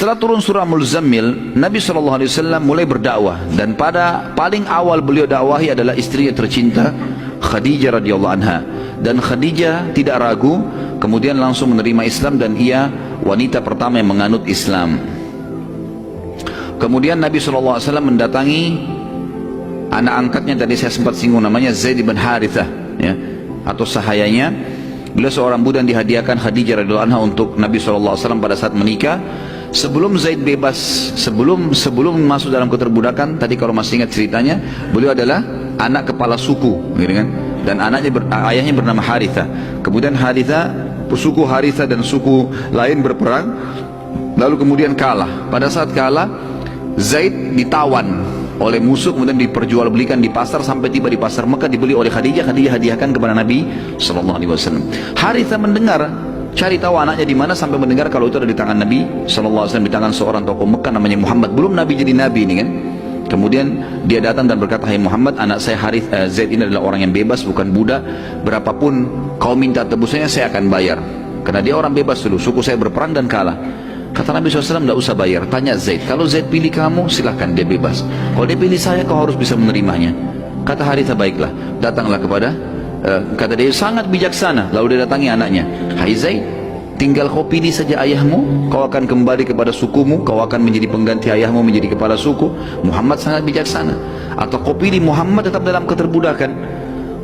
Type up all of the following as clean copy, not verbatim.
Setelah turun surah Muzammil, Nabi SAW mulai berdakwah, dan pada paling awal beliau dakwahi adalah istri tercinta Khadijah radhiyallahu anha. Dan Khadijah tidak ragu, kemudian langsung menerima Islam, dan ia wanita pertama yang menganut Islam. Kemudian Nabi SAW mendatangi anak angkatnya, tadi saya sempat singgung, namanya Zaid bin Harithah, ya, atau sahayanya. Beliau seorang budak yang dihadiahkan Khadijah radhiyallahu anha untuk Nabi SAW pada saat menikah. Sebelum Zaid bebas, sebelum masuk dalam keterbudakan, tadi kalau masih ingat ceritanya, beliau adalah anak kepala suku, gitu kan? Dan ayahnya bernama Harithah. Kemudian suku Harithah dan suku lain berperang, lalu kemudian kalah. Pada saat kalah, Zaid ditawan oleh musuh, kemudian diperjualbelikan di pasar, sampai tiba di pasar Mekah, dibeli oleh Khadijah. Khadijah hadiahkan kepada Nabi SAW. Harithah mendengar, cari tahu anaknya di mana, sampai mendengar kalau itu ada di tangan Nabi SAW, di tangan seorang tokoh Mekah namanya Muhammad. Belum Nabi jadi Nabi ini kan. Kemudian dia datang dan berkata, "Hai Muhammad, anak saya Zaid ini adalah orang yang bebas, bukan budak. Berapapun kau minta tebusannya, saya akan bayar. Karena dia orang bebas dulu, suku saya berperang dan kalah." Kata Nabi SAW, "Tidak usah bayar, tanya Zaid. Kalau Zaid pilih kamu, silahkan, dia bebas. Kalau dia pilih saya, kau harus bisa menerimanya." Kata Harithah, "Baiklah, datanglah kepada," kata dia, sangat bijaksana. Lalu dia datangi anaknya, "Hai Zaid, tinggal kau pilih saja ayahmu, kau akan kembali kepada sukumu, kau akan menjadi pengganti ayahmu menjadi kepala suku." Muhammad sangat bijaksana. "Atau kau pilih Muhammad tetap dalam keterbudakan."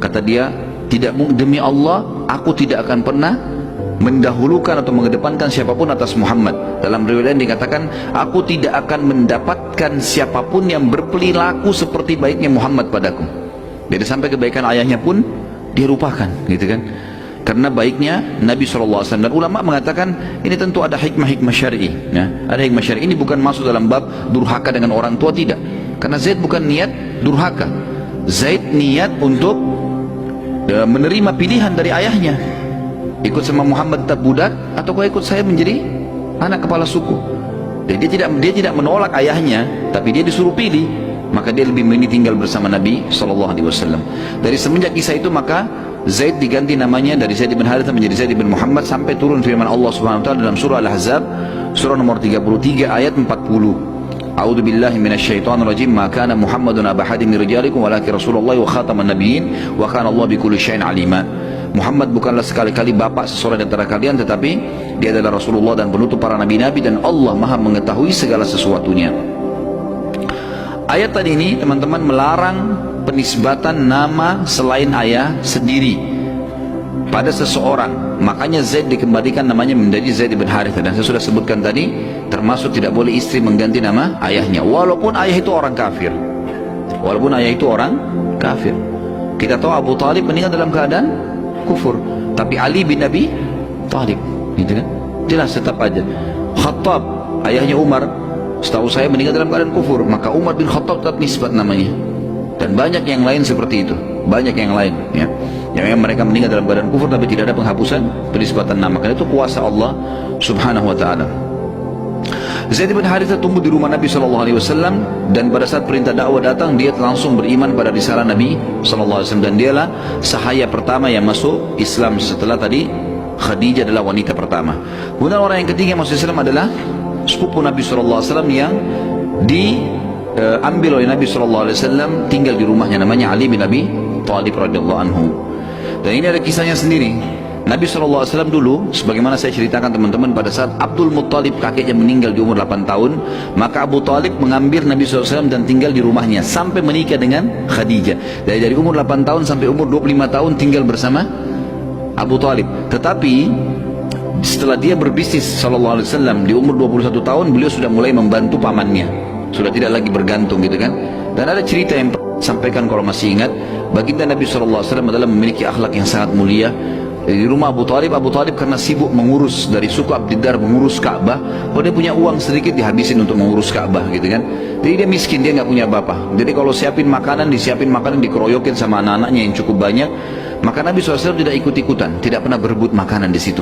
Kata dia, "Tidak, demi Allah, aku tidak akan pernah mendahulukan atau mengedepankan siapapun atas Muhammad." Dalam riwayat dikatakan, "Aku tidak akan mendapatkan siapapun yang berperilaku seperti baiknya Muhammad padaku." Jadi sampai kebaikan ayahnya pun dia lupakan, gitu kan? Karena baiknya Nabi SAW. Dan ulama mengatakan ini tentu ada hikmah-hikmah syar'i, ya. Ada hikmah syar'i. Ini bukan masuk dalam bab durhaka dengan orang tua, tidak. Karena Zaid bukan niat durhaka. Zaid niat untuk menerima pilihan dari ayahnya. Ikut sama Muhammad tetap budak, atau kau ikut saya menjadi anak kepala suku. Jadi dia tidak menolak ayahnya, tapi dia disuruh pilih. Maka dia lebih memilih tinggal bersama Nabi SAW. Dari semenjak kisah itu, maka Zaid diganti namanya dari Zaid bin Harithah menjadi Zaid bin Muhammad, sampai turun firman Allah Subhanahu wa taala dalam surah Al-Ahzab, surah nomor 33 ayat 40. A'udzu billahi minasyaitonir rajim. "Ma kana Muhammadun aba ahadin min rijalikum walakin Rasulullah wa khataman nabiyyin wa kana Allah bikulli syai'in alima." Muhammad bukanlah sekali-kali bapak seseorang di antara kalian, tetapi dia adalah Rasulullah dan penutup para nabi-nabi, dan Allah Maha mengetahui segala sesuatunya. Ayat tadi ini, teman-teman, melarang penisbatan nama selain ayah sendiri pada seseorang. Makanya Zaid dikembalikan namanya menjadi Zaid bin Harithah. Dan saya sudah sebutkan tadi, termasuk tidak boleh istri mengganti nama ayahnya, walaupun ayah itu orang kafir. Walaupun ayah itu orang kafir. Kita tahu Abu Talib meninggal dalam keadaan kufur, tapi Ali bin Abi Talib, gitu kan, jelas tetap aja. Khattab, ayahnya Umar, setahu saya meninggal dalam keadaan kufur, maka Umar bin Khattab tetap nisbat namanya. Dan banyak yang lain seperti itu, banyak yang lain, ya, yang mereka meninggal dalam keadaan kufur tapi tidak ada penghapusan penisbatan nama. Karena itu kuasa Allah Subhanahu wa taala. Zaid bin Harithah tumbuh di rumah Nabi SAW, dan pada saat perintah dakwah datang, dia langsung beriman pada risalah Nabi SAW, dan dialah sahaya pertama yang masuk Islam setelah tadi Khadijah adalah wanita pertama. Kemudian orang yang ketiga yang masuk Islam adalah sepupu Nabi SAW yang diambil oleh Nabi SAW, tinggal di rumahnya, namanya Ali bin Abi Thalib radhiyallahu anhu. Dan ini ada kisahnya sendiri. Nabi SAW dulu, sebagaimana saya ceritakan teman-teman, pada saat Abdul Muttalib kakeknya meninggal di umur 8 tahun, maka Abu Talib mengambil Nabi SAW dan tinggal di rumahnya sampai menikah dengan Khadijah. Dari umur 8 tahun sampai umur 25 tahun tinggal bersama Abu Talib. Tetapi setelah dia berbisnis SAW di umur 21 tahun, beliau sudah mulai membantu pamannya, sudah tidak lagi bergantung, gitu kan. Dan ada cerita yang sampaikan kalau masih ingat, baginda Nabi SAW adalah memiliki akhlak yang sangat mulia. Di rumah Abu Talib karena sibuk mengurus dari suku Abdiddar, mengurus Ka'bah. Kalau dia punya uang sedikit dihabisin untuk mengurus Ka'bah, gitu kan. Jadi dia miskin, dia nggak punya apa-apa. Jadi kalau disiapin makanan dikeroyokin sama anak-anaknya yang cukup banyak. Maka Nabi SAW tidak ikut-ikutan, tidak pernah berebut makanan di situ.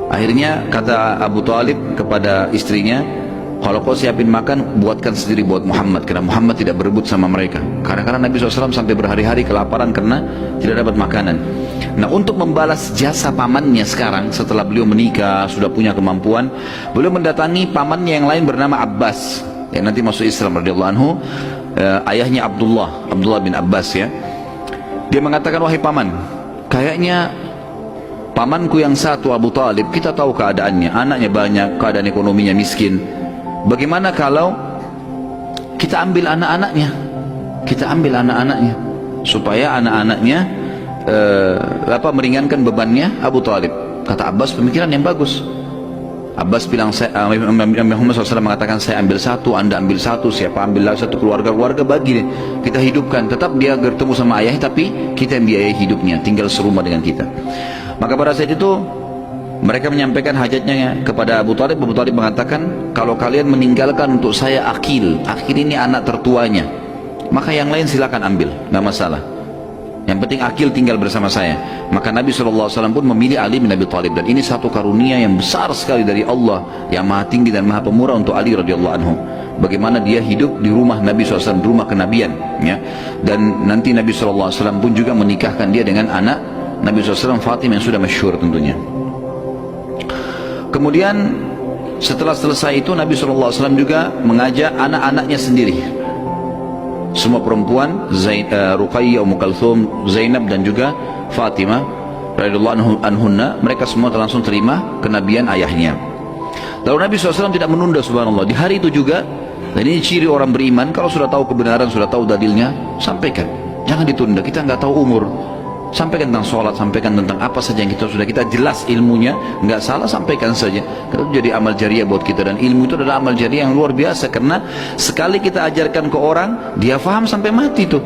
Akhirnya kata Abu Talib kepada istrinya, "Kalau kau siapin makan, buatkan sendiri buat Muhammad." Karena Muhammad tidak berebut sama mereka. Karena Nabi SAW sampai berhari-hari kelaparan karena tidak dapat makanan. Nah, untuk membalas jasa pamannya sekarang, setelah beliau menikah, sudah punya kemampuan, beliau mendatangi pamannya yang lain bernama Abbas, yang nanti masuk Islam radhiyallahu anhu, ayahnya Abdullah bin Abbas ya. Dia mengatakan, wahai paman, kayaknya pamanku yang satu Abu Talib, kita tahu keadaannya, anaknya banyak, keadaan ekonominya miskin. Bagaimana kalau kita ambil anak-anaknya, supaya anak-anaknya meringankan bebannya Abu Talib. Kata Abbas, pemikiran yang bagus. Abbas bilang, Muhammad SAW mengatakan, saya ambil satu, anda ambil satu, siapa ambil satu, keluarga bagi kita hidupkan. Tetap dia bertemu sama ayahnya, tapi kita yang biayai hidupnya, tinggal serumah dengan kita. Maka pada saat itu mereka menyampaikan hajatnya kepada Abu Talib. Abu Talib mengatakan, kalau kalian meninggalkan untuk saya Aqil ini anak tertuanya, maka yang lain silakan ambil, nggak masalah. Yang penting Aqil tinggal bersama saya. Maka Nabi SAW pun memilih Ali bin Abi Thalib, dan ini satu karunia yang besar sekali dari Allah yang maha tinggi dan maha pemurah untuk Ali radhiyallahu anhu. Bagaimana dia hidup di rumah Nabi SAW, di rumah kenabian ya. Dan nanti Nabi SAW pun juga menikahkan dia dengan anak Nabi SAW, Fatimah, yang sudah masyhur tentunya. Kemudian setelah selesai itu, Nabi SAW juga mengajak anak-anaknya sendiri, semua perempuan, Ruqayyah, Ummu Kalthum, Zainab dan juga Fatimah radhiyallahu anhunna, mereka semua langsung terima kenabian ayahnya. Lalu Nabi SAW tidak menunda, subhanallah, di hari itu juga. Dan ini ciri orang beriman, kalau sudah tahu kebenaran, sudah tahu dalilnya, sampaikan, jangan ditunda. Kita nggak tahu umur, sampaikan tentang sholat, sampaikan tentang apa saja yang kita jelas ilmunya, nggak salah, sampaikan saja. Itu jadi amal jariah buat kita, dan ilmu itu adalah amal jariah yang luar biasa, karena sekali kita ajarkan ke orang, dia faham sampai mati tuh.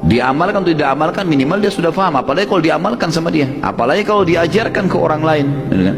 Dia amalkan atau tidak amalkan, minimal dia sudah faham. Apalagi kalau diamalkan sama dia, apalagi kalau diajarkan ke orang lain, kan?